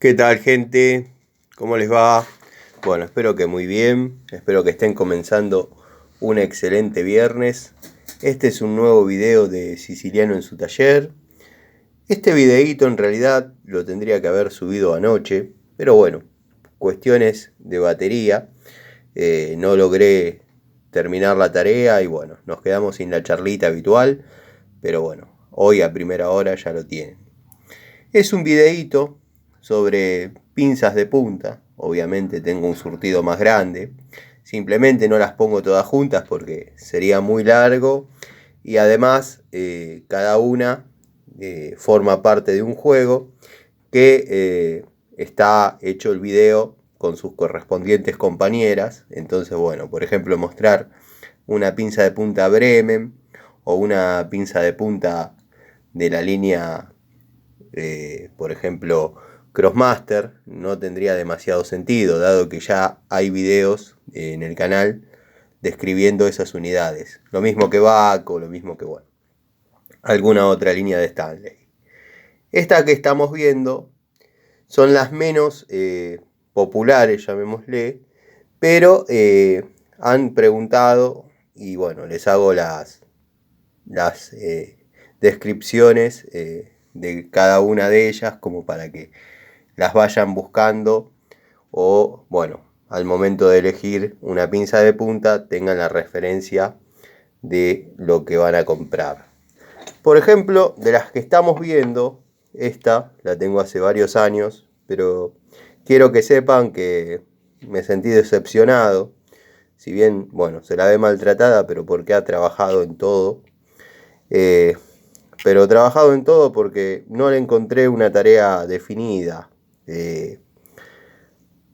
¿Qué tal, gente? ¿Cómo les va? Bueno, espero que muy bien. Espero que estén comenzando un excelente viernes. Este es un nuevo video de Siciliano en su taller. Este videíto en realidad lo tendría que haber subido anoche, pero bueno, cuestiones de batería. No logré terminar la tarea y bueno, nos quedamos sin la charlita habitual. Pero bueno, hoy a primera hora ya lo tienen. Es un videíto sobre pinzas de punta. Obviamente tengo un surtido más grande. Simplemente no las pongo todas juntas porque sería muy largo. Y además cada una forma parte de un juego que está hecho el video con sus correspondientes compañeras. Entonces, bueno, por ejemplo, mostrar una pinza de punta Bremen o una pinza de punta de la línea por ejemplo, Crossmaster, no tendría demasiado sentido, dado que ya hay videos en el canal describiendo esas unidades. Lo mismo que Baco, lo mismo que, bueno, alguna otra línea de Stanley. Esta que estamos viendo son las menos populares, llamémosle, pero han preguntado y bueno, les hago las descripciones de cada una de ellas como para que las vayan buscando o bueno, al momento de elegir una pinza de punta tengan la referencia de lo que van a comprar. Por ejemplo, de las que estamos viendo, esta la tengo hace varios años, pero quiero que sepan que me sentí decepcionado. Si bien, bueno, se la ve maltratada, pero porque ha trabajado en todo. Pero he trabajado en todo porque no le encontré una tarea definida.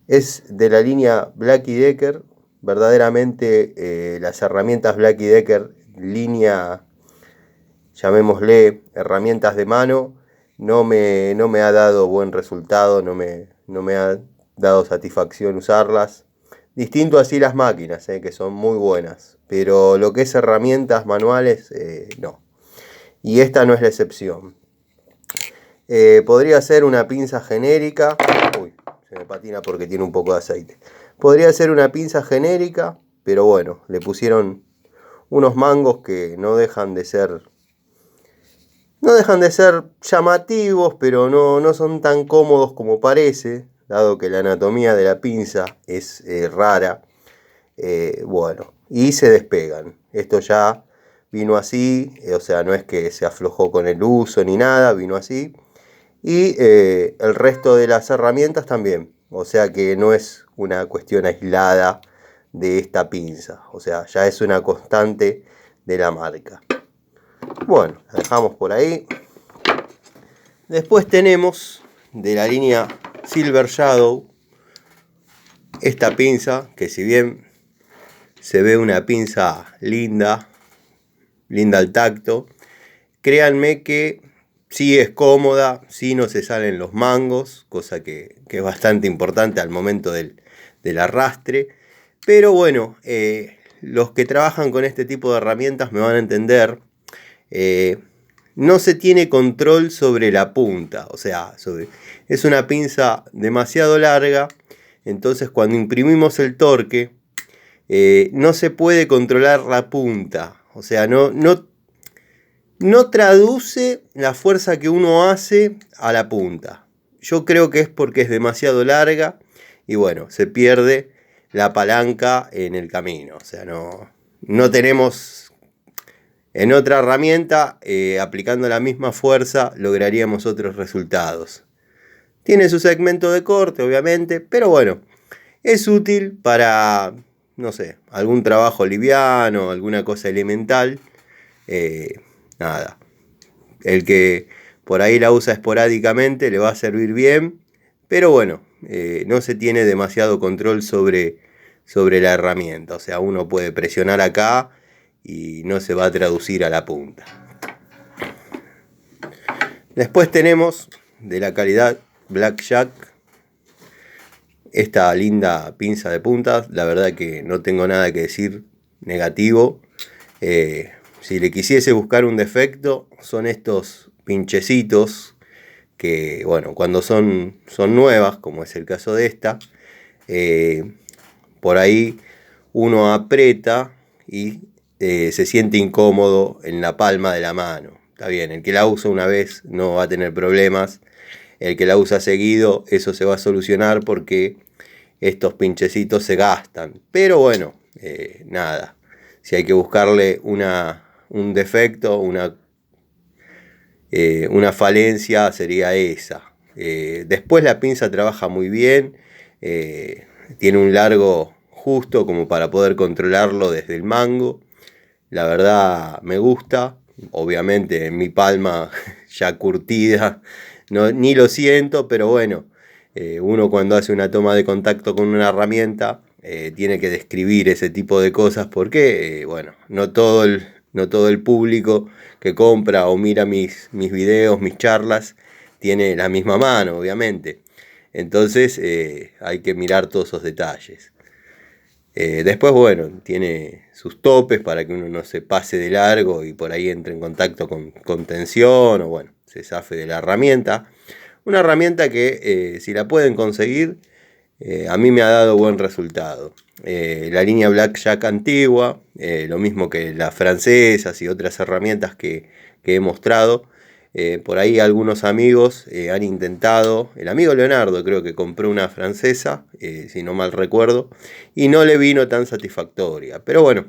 Es de la línea Black & Decker. Verdaderamente las herramientas Black & Decker, línea, llamémosle herramientas de mano, no me ha dado buen resultado, no me ha dado satisfacción usarlas. Distinto así las máquinas, que son muy buenas, pero lo que es herramientas manuales, no. Y esta no es la excepción. Podría ser una pinza genérica. Uy, se me patina porque tiene un poco de aceite. Podría ser una pinza genérica, pero bueno, le pusieron unos mangos que no dejan de ser llamativos, pero no son tan cómodos como parece, dado que la anatomía de la pinza es rara. Bueno, y se despegan. Esto ya vino así, o sea, no es que se aflojó con el uso ni nada, vino así. Y el resto de las herramientas también, o sea que no es una cuestión aislada de esta pinza, o sea, ya es una constante de la marca. Bueno, la dejamos por ahí. Después tenemos de la línea Silver Shadow esta pinza, que si bien se ve una pinza linda al tacto, créanme que sí es cómoda, sí no se salen los mangos, cosa que es bastante importante al momento del arrastre. Pero bueno, los que trabajan con este tipo de herramientas me van a entender. No se tiene control sobre la punta, o sea, es una pinza demasiado larga, entonces cuando imprimimos el torque, no se puede controlar la punta, o sea, no traduce la fuerza que uno hace a la punta. Yo creo que es porque es demasiado larga y bueno, se pierde la palanca en el camino. O sea, no tenemos en otra herramienta, aplicando la misma fuerza, lograríamos otros resultados. Tiene su segmento de corte, obviamente, pero bueno, es útil para, no sé, algún trabajo liviano, alguna cosa elemental. Nada, el que por ahí la usa esporádicamente le va a servir bien, pero bueno, no se tiene demasiado control sobre la herramienta, o sea, uno puede presionar acá y no se va a traducir a la punta. Después tenemos de la calidad Blackjack esta linda pinza de puntas. La verdad que no tengo nada que decir negativo. Si le quisiese buscar un defecto, son estos pinchecitos que bueno, cuando son nuevas, como es el caso de esta, por ahí uno aprieta y se siente incómodo en la palma de la mano. Está bien, el que la usa una vez no va a tener problemas, el que la usa seguido, eso se va a solucionar porque estos pinchecitos se gastan. Pero bueno, nada, si hay que buscarle un defecto, una falencia, sería esa. Después la pinza trabaja muy bien, tiene un largo justo como para poder controlarlo desde el mango. La verdad me gusta, obviamente en mi palma ya curtida, no, ni lo siento, pero bueno, uno cuando hace una toma de contacto con una herramienta tiene que describir ese tipo de cosas porque, bueno, no todo el público que compra o mira mis videos, mis charlas, tiene la misma mano, obviamente. Entonces hay que mirar todos esos detalles. Después, bueno, tiene sus topes para que uno no se pase de largo y por ahí entre en contacto con tensión o bueno, se zafe de la herramienta. Una herramienta que si la pueden conseguir, a mí me ha dado buen resultado. La línea Blackjack antigua, lo mismo que las francesas y otras herramientas que he mostrado. Por ahí algunos amigos han intentado, el amigo Leonardo creo que compró una francesa, si no mal recuerdo, y no le vino tan satisfactoria. Pero bueno,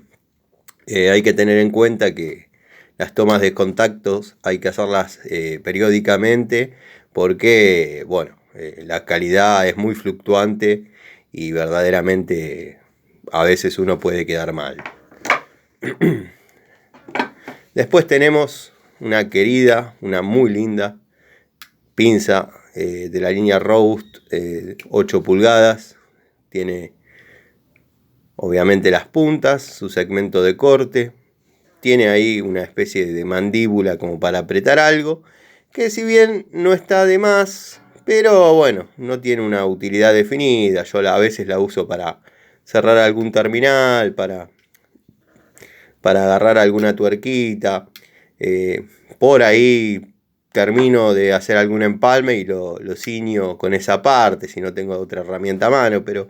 hay que tener en cuenta que las tomas de contactos hay que hacerlas periódicamente porque, bueno, la calidad es muy fluctuante y verdaderamente a veces uno puede quedar mal. Después tenemos una querida, una muy linda pinza de la línea Roast 8 pulgadas. Tiene obviamente las puntas, su segmento de corte. Tiene ahí una especie de mandíbula como para apretar algo, que si bien no está de más, pero bueno, no tiene una utilidad definida. Yo a veces la uso para cerrar algún terminal, para agarrar alguna tuerquita. Por ahí termino de hacer algún empalme y lo ciño con esa parte, si no tengo otra herramienta a mano, pero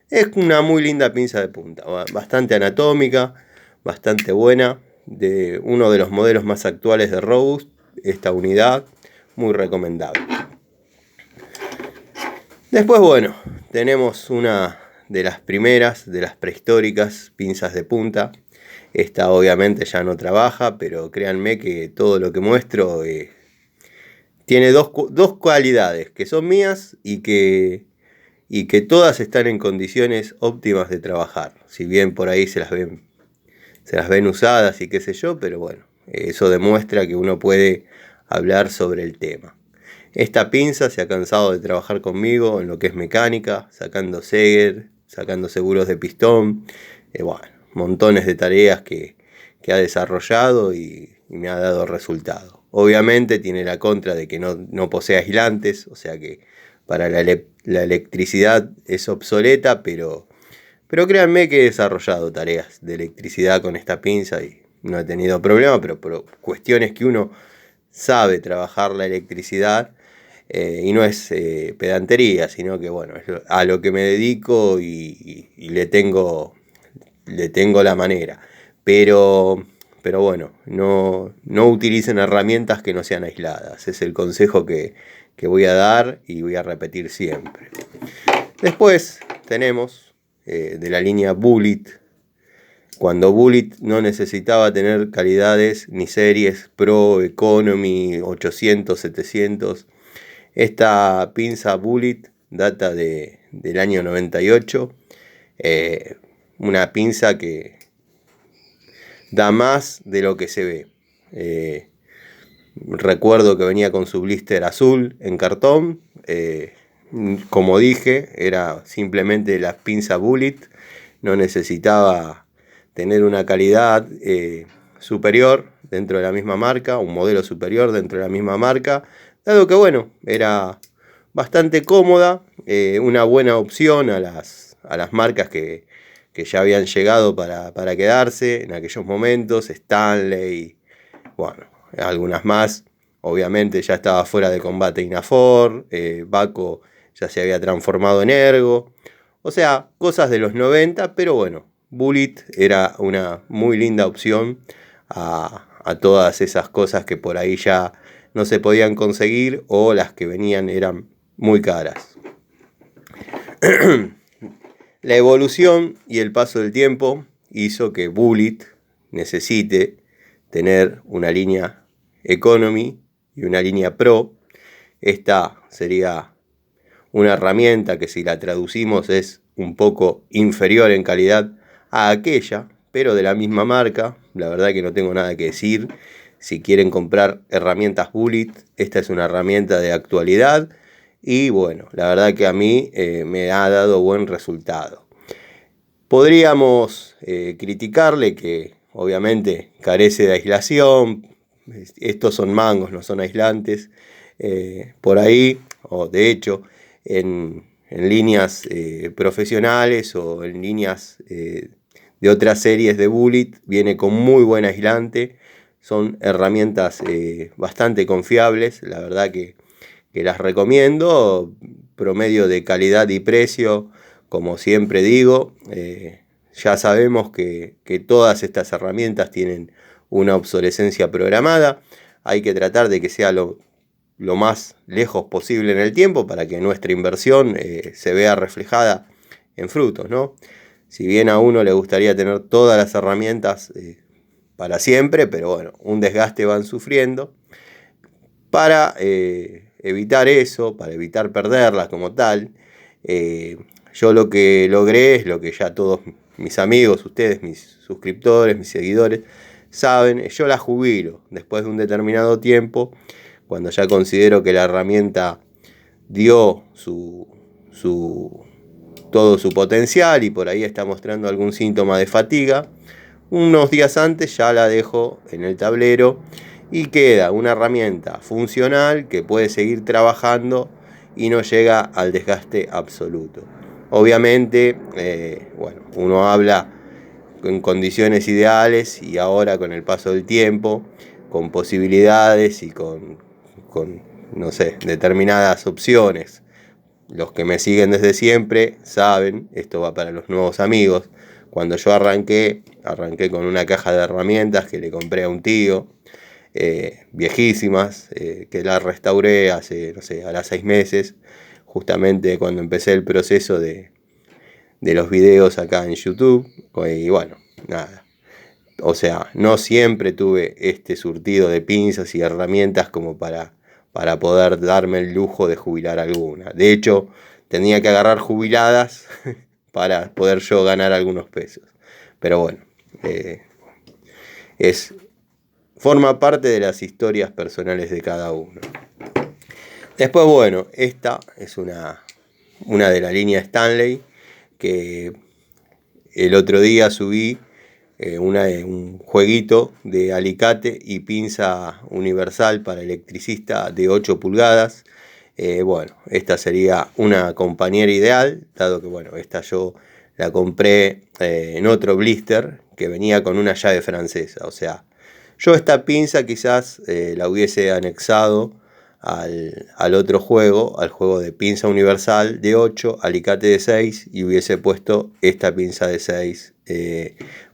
es una muy linda pinza de punta, bastante anatómica, bastante buena, de uno de los modelos más actuales de Robust, esta unidad, muy recomendable. Después, bueno, tenemos una de las primeras, de las prehistóricas pinzas de punta. Esta obviamente ya no trabaja, pero créanme que todo lo que muestro tiene dos cualidades, que son mías y que todas están en condiciones óptimas de trabajar. Si bien por ahí se las ven usadas y qué sé yo, pero bueno, eso demuestra que uno puede hablar sobre el tema. Esta pinza se ha cansado de trabajar conmigo en lo que es mecánica, sacando Seger, sacando seguros de pistón, bueno, montones de tareas que ha desarrollado y me ha dado resultado. Obviamente tiene la contra de que no posee aislantes, o sea que para la electricidad es obsoleta, pero créanme que he desarrollado tareas de electricidad con esta pinza y no he tenido problema, pero por cuestiones que uno sabe trabajar la electricidad y no es pedantería, sino que bueno, es a lo que me dedico y le tengo la manera. Pero bueno, no utilicen herramientas que no sean aisladas. Es el consejo que voy a dar y voy a repetir siempre. Después tenemos de la línea Bullet. Cuando Bullet no necesitaba tener calidades ni series Pro, Economy, 800, 700. Esta pinza Bullet data del año 98. Una pinza que da más de lo que se ve. Recuerdo que venía con su blister azul en cartón. Como dije, era simplemente la pinza Bullet. No necesitaba tener una calidad superior dentro de la misma marca, un modelo superior dentro de la misma marca, dado que bueno, era bastante cómoda, una buena opción a las marcas que ya habían llegado para quedarse en aquellos momentos, Stanley, bueno, algunas más, obviamente ya estaba fuera de combate Inafor, Baco ya se había transformado en Ergo, o sea, cosas de los 90, pero bueno, Bullet era una muy linda opción a todas esas cosas que por ahí ya no se podían conseguir o las que venían eran muy caras. La evolución y el paso del tiempo hizo que Bullet necesite tener una línea Economy y una línea Pro. Esta sería una herramienta que, si la traducimos, es un poco inferior en calidad a aquella, pero de la misma marca. La verdad que no tengo nada que decir. Si quieren comprar herramientas Bullet, esta es una herramienta de actualidad y bueno, la verdad que a mí me ha dado buen resultado. Podríamos criticarle que obviamente carece de aislación. Estos son mangos, no son aislantes. Por ahí, o de hecho, en líneas profesionales o en líneas de otras series de Bullet, viene con muy buen aislante. Son herramientas bastante confiables, la verdad que las recomiendo. Promedio de calidad y precio, como siempre digo, ya sabemos que todas estas herramientas tienen una obsolescencia programada. Hay que tratar de que sea lo más lejos posible en el tiempo para que nuestra inversión se vea reflejada en frutos, ¿no? Si bien a uno le gustaría tener todas las herramientas para siempre, pero bueno, un desgaste van sufriendo. Para evitar eso, para evitar perderlas como tal, yo lo que logré es lo que ya todos mis amigos, ustedes, mis suscriptores, mis seguidores, saben. Yo la jubilo después de un determinado tiempo, cuando ya considero que la herramienta dio todo su potencial y por ahí está mostrando algún síntoma de fatiga. Unos días antes ya la dejo en el tablero y queda una herramienta funcional que puede seguir trabajando y no llega al desgaste absoluto. Obviamente, bueno, uno habla en condiciones ideales y ahora con el paso del tiempo, con posibilidades y con no sé, determinadas opciones. Los que me siguen desde siempre saben, esto va para los nuevos amigos. Cuando yo arranqué con una caja de herramientas que le compré a un tío, viejísimas, que la restauré hace, no sé, a 6 meses, justamente cuando empecé el proceso de los videos acá en YouTube. Y bueno, nada. O sea, no siempre tuve este surtido de pinzas y herramientas como para poder darme el lujo de jubilar alguna. De hecho, tenía que agarrar jubiladas para poder yo ganar algunos pesos. Pero bueno, forma parte de las historias personales de cada uno. Después, bueno, esta es una de la línea Stanley que el otro día subí un jueguito de alicate y pinza universal para electricista de 8 pulgadas. Bueno, esta sería una compañera ideal, dado que bueno, esta yo la compré en otro blister que venía con una llave francesa. O sea, yo esta pinza quizás la hubiese anexado al otro juego, al juego de pinza universal de 8, alicate de 6, y hubiese puesto esta pinza de 6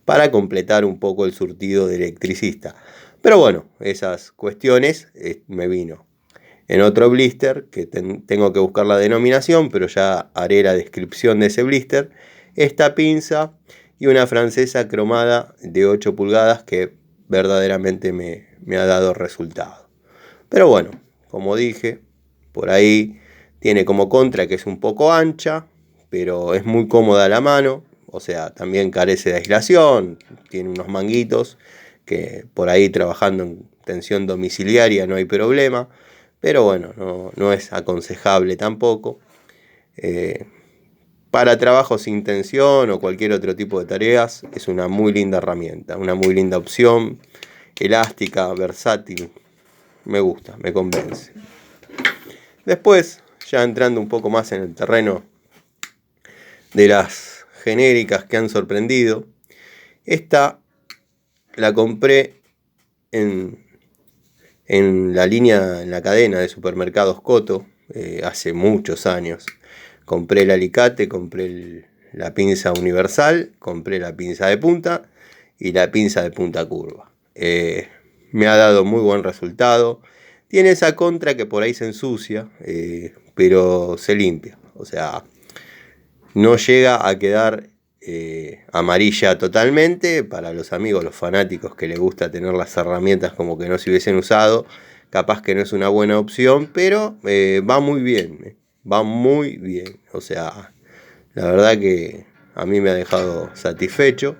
para completar un poco el surtido de electricista. Pero bueno, esas cuestiones me vino en otro blister, que tengo que buscar la denominación, pero ya haré la descripción de ese blister, esta pinza y una francesa cromada de 8 pulgadas que verdaderamente me ha dado resultado. Pero bueno, como dije, por ahí tiene como contra que es un poco ancha, pero es muy cómoda a la mano. O sea, también carece de aislación, tiene unos manguitos que por ahí trabajando en tensión domiciliaria no hay problema, pero bueno, no es aconsejable tampoco. Para trabajos sin tensión o cualquier otro tipo de tareas es una muy linda herramienta, una muy linda opción, elástica, versátil, me gusta, me convence. Después, ya entrando un poco más en el terreno de las genéricas que han esta la compré en en la cadena de supermercados Coto, hace muchos años. Compré el alicate, compré la pinza universal, compré la pinza de punta y la pinza de punta curva. Me ha dado muy buen resultado. Tiene esa contra que por ahí se ensucia, pero se limpia. O sea, no llega a quedar amarilla totalmente. Para los amigos, los fanáticos que les gusta tener las herramientas como que no se hubiesen usado, capaz que no es una buena opción, pero va muy bien. Va muy bien. O sea, la verdad que a mí me ha dejado satisfecho.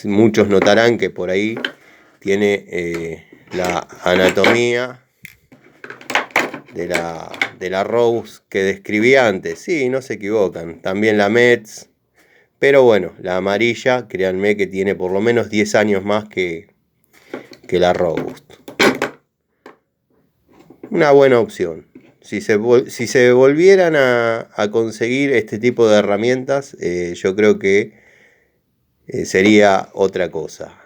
Muchos notarán que por ahí tiene la anatomía de la Rose que describí antes. Sí, no se equivocan. También la Metz. Pero bueno, la amarilla, créanme que tiene por lo menos 10 años más que la Robust. Una buena opción. Si se volvieran a conseguir este tipo de herramientas, yo creo que sería otra cosa.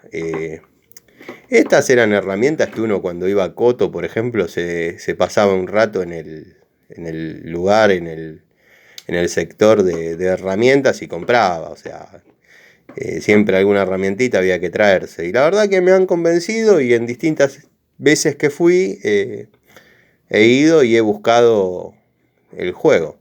Estas eran herramientas que uno cuando iba a Coto, por ejemplo, se pasaba un rato en el lugar, en el sector de herramientas y compraba. O sea, siempre alguna herramientita había que traerse. Y la verdad que me han convencido y en distintas veces que fui he ido y he buscado el juego.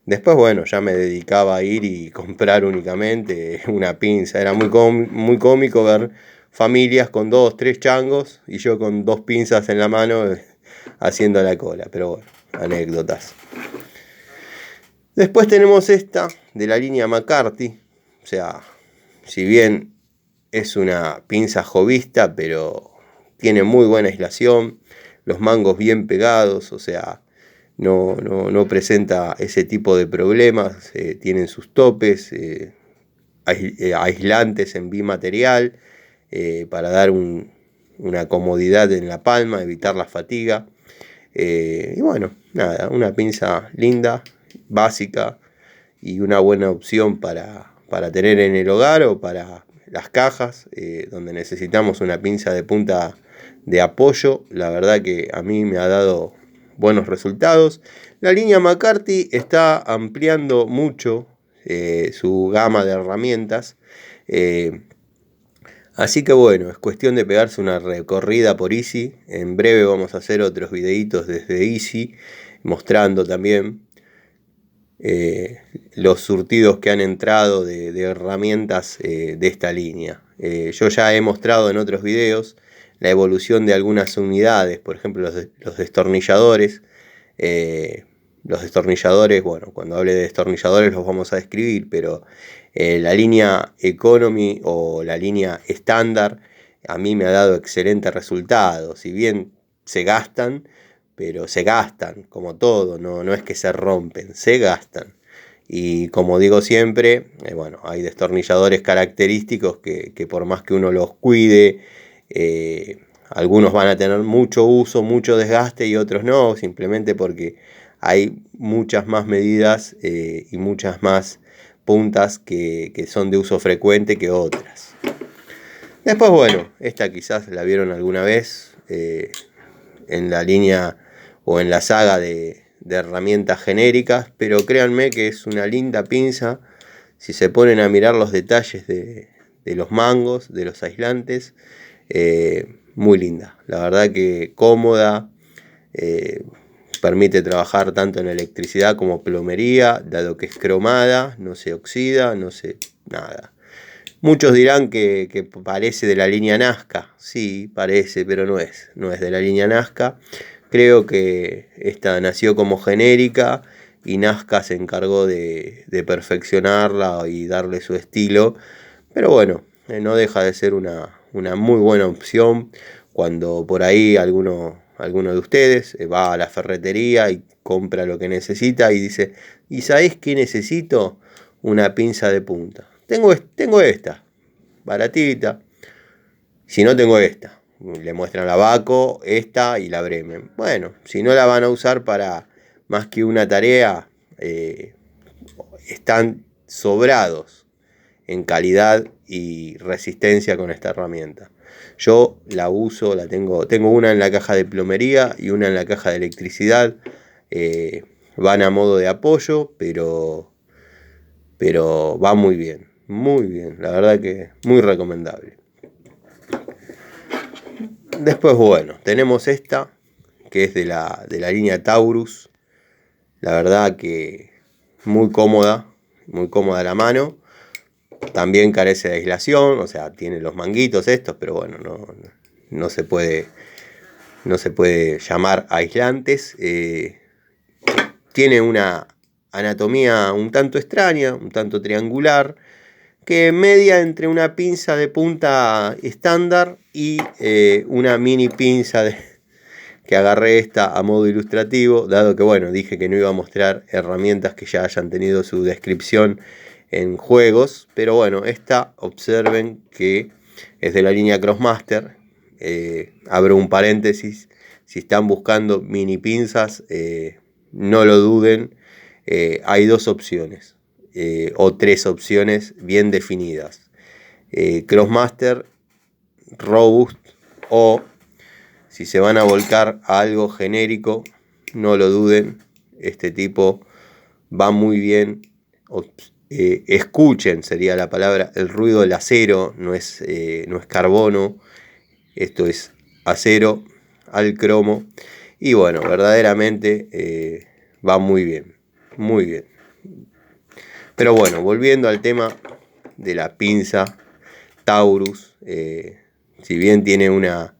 Después, bueno, ya me dedicaba a ir y comprar únicamente una pinza. Era muy cómico ver familias con 2, 3 changos y yo con 2 pinzas en la mano haciendo la cola. Pero bueno, anécdotas. Después tenemos esta de la línea McCarthy. O sea, si bien es una pinza jovista, pero tiene muy buena aislación. Los mangos bien pegados, o sea, no presenta ese tipo de problemas. Tienen sus topes, aislantes en bimaterial, para dar una comodidad en la palma, evitar la fatiga. Y bueno, nada, una pinza linda, básica y una buena opción para tener en el hogar o para las cajas, donde necesitamos una pinza de punta de apoyo. La verdad que a mí me ha dado buenos resultados. La línea McCarthy está ampliando mucho su gama de herramientas. Así que bueno, es cuestión de pegarse una recorrida por Easy. En breve vamos a hacer otros videitos desde Easy, mostrando también los surtidos que han entrado de herramientas de esta línea. Yo ya he mostrado en otros videos la evolución de algunas unidades, por ejemplo los destornilladores. Los destornilladores, bueno, cuando hable de destornilladores los vamos a describir, pero la línea Economy o la línea estándar a mí me ha dado excelentes resultados. Si bien se gastan, pero se gastan, como todo, no es que se rompen, se gastan. Y como digo siempre, bueno, hay destornilladores característicos que por más que uno los cuide, algunos van a tener mucho uso, mucho desgaste y otros no, simplemente porque hay muchas más medidas y muchas más puntas que son de uso frecuente que otras. Después, bueno, esta quizás la vieron alguna vez en la línea o en la saga de herramientas genéricas, pero créanme que es una linda pinza. Si se ponen a mirar los detalles de los mangos, de los aislantes, muy linda. La verdad que cómoda, permite trabajar tanto en electricidad como plomería, dado que es cromada, no se oxida, no se nada. Muchos dirán que parece de la línea Nazca. Sí, parece, pero no es de la línea Nazca. Creo que esta nació como genérica y Nazca se encargó de perfeccionarla y darle su estilo. Pero bueno, no deja de ser una muy buena opción cuando por ahí alguno de ustedes va a la ferretería y compra lo que necesita y dice: ¿y sabés qué necesito? Una pinza de punta. Tengo esta, baratita. Si no, tengo esta. Le muestran la Baco, esta y la Bremen. Bueno, si no la van a usar para más que una tarea, están sobrados en calidad y resistencia con esta herramienta. Yo la uso, tengo una en la caja de plomería y una en la caja de electricidad. Van a modo de apoyo, pero va muy bien, la verdad que muy recomendable. Después, bueno, tenemos esta, que es de la línea Taurus. La verdad que muy cómoda la mano. También carece de aislación, o sea, tiene los manguitos estos, pero bueno, no se puede llamar aislantes. Tiene una anatomía un tanto extraña, un tanto triangular, que media entre una pinza de punta estándar y una mini pinza que agarré esta a modo ilustrativo, dado que bueno, dije que no iba a mostrar herramientas que ya hayan tenido su descripción en juegos, pero bueno, esta observen que es de la línea Crossmaster. Abro un paréntesis, si están buscando mini pinzas, no lo duden, hay dos opciones o tres opciones bien definidas: Crossmaster, Robust, o si se van a volcar a algo genérico, no lo duden, este tipo va muy bien. Escuchen, sería la palabra, el ruido del acero, no es carbono, esto es acero al cromo. Y bueno, verdaderamente va muy bien, muy bien. Pero bueno, volviendo al tema de la pinza Taurus, si bien tiene una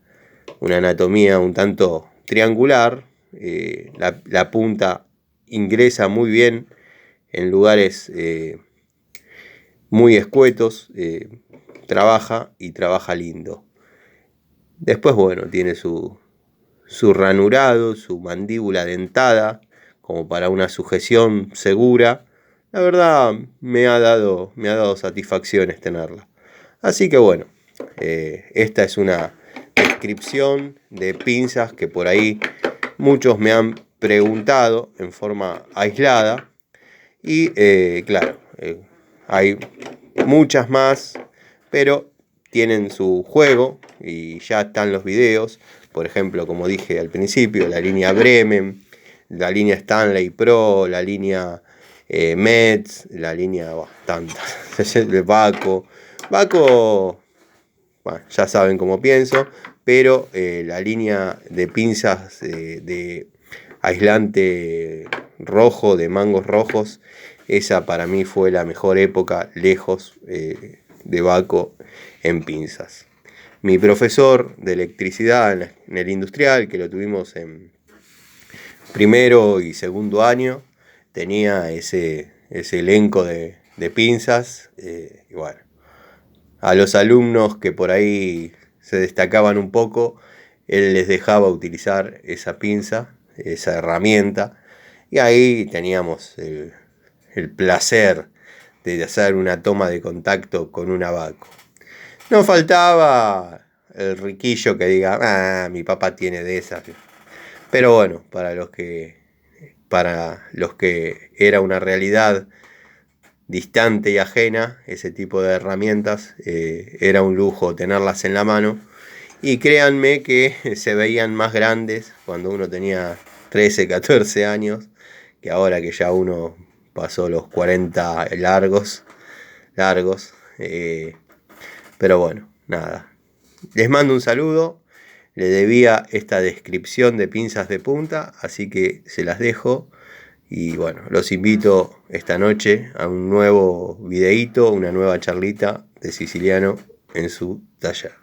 anatomía un tanto triangular, la punta ingresa muy bien en lugares muy escuetos, trabaja lindo. Después, bueno, tiene su ranurado, su mandíbula dentada, como para una sujeción segura. La verdad me ha dado satisfacciones tenerla. Así que bueno, esta es una descripción de pinzas que por ahí muchos me han preguntado en forma aislada. Y claro, hay muchas más, pero tienen su juego y ya están los videos. Por ejemplo, como dije al principio, la línea Bremen, la línea Stanley Pro, la línea Metz, la línea tantas, el Baco, bueno, ya saben cómo pienso, pero la línea de pinzas de aislante rojo, de mangos rojos, esa para mí fue la mejor época, lejos, de Baco en pinzas. Mi profesor de electricidad en el industrial, que lo tuvimos en primero y segundo año, tenía ese elenco de pinzas, y bueno, a los alumnos que por ahí se destacaban un poco, él les dejaba utilizar esa pinza, esa herramienta, y ahí teníamos el placer de hacer una toma de contacto con un Baco. No faltaba el riquillo que diga, mi papá tiene de esas. Pero bueno, para los que era una realidad distante y ajena, ese tipo de herramientas, era un lujo tenerlas en la mano. Y créanme que se veían más grandes cuando uno tenía 13, 14 años, que ahora que ya uno pasó los 40 largos. Pero bueno, nada. Les mando un saludo. Le debía esta descripción de pinzas de punta, así que se las dejo. Y bueno, los invito esta noche a un nuevo videíto, una nueva charlita de Siciliano en su taller.